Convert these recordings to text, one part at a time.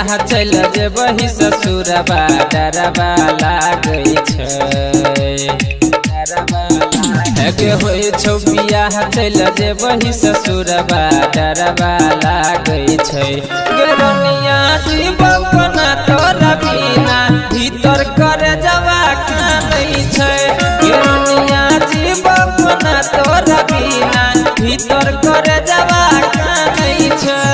बियाह चल जेबही ससुरबा डरबा लागै छै होय छौ बियाह चल जेबही ससुरबा डरबा लागै छै गेरनिया जीवन कोना तोरा बिना भीतर करे जवा कानै छै गेरनिया जीवन कोना तोरा बिना भीतर करे जवा कानै छै।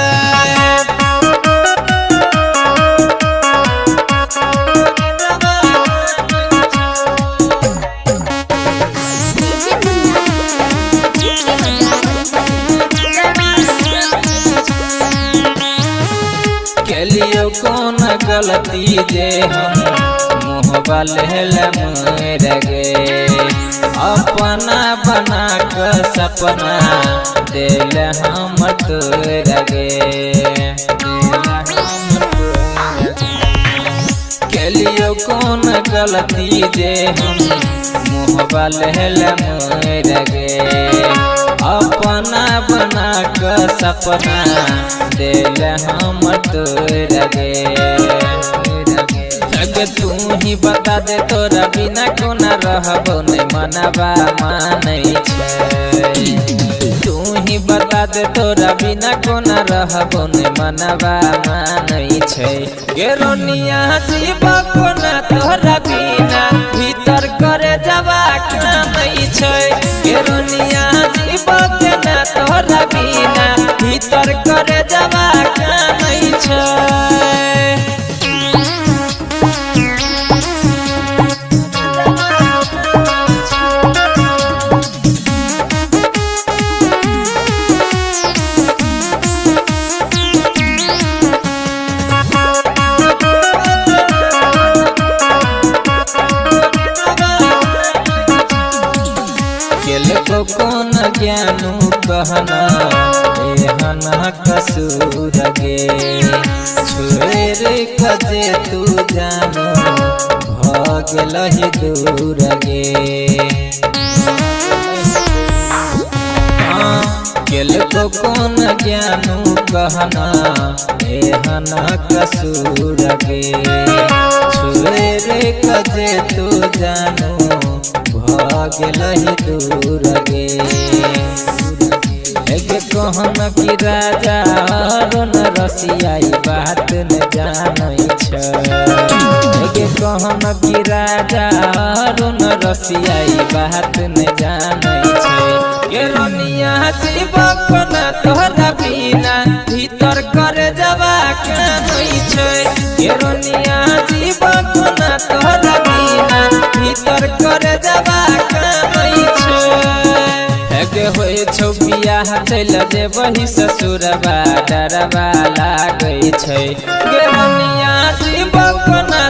केलियो कौन गलती जे हम मुँहबा लेल मर गे अपना बना के सपना दिल हम तोड़ गे केलियो कौन गलती जे हम मुँहबा लेल मर गे अपना बना के सपना दिल हम तोड़ गे तू ही बता दे तोरा बिना कोना रहबो नहीं मनबा मानै छै तू ही बता दे तोरा बिना कोना रहबो नहीं मनबा मानै छै गेरनिया जीवा कोना तोरा बिना भीतर करे जवा कानै छै गेरनिया जीवा कोना तोरा बिना भीतर करे जवा कानै छै। को कौन ज्ञानू कहना एहना कसूर गे छोरे कजे तू जानो भगलहि दूर गे केल को कौन ज्ञानू कहना एहना कसूर गे छोरे कजे तू जानो भगलहि दूर गे कहन कि राजा अरुण रसियाई बात न जानै छै कहन कि राजा अरुण रसियाई बात न जानै छै गेरनिया जीवन कोना तोरा बिना भीतर करे जवा कानै छै गेरनिया जीवन कोना तोरा बिना भीतर करे जवा कानै छै। होय छौ बियाह चल जेबही ससुरबा डरबा लागै छै गेरनिया जीवन कोना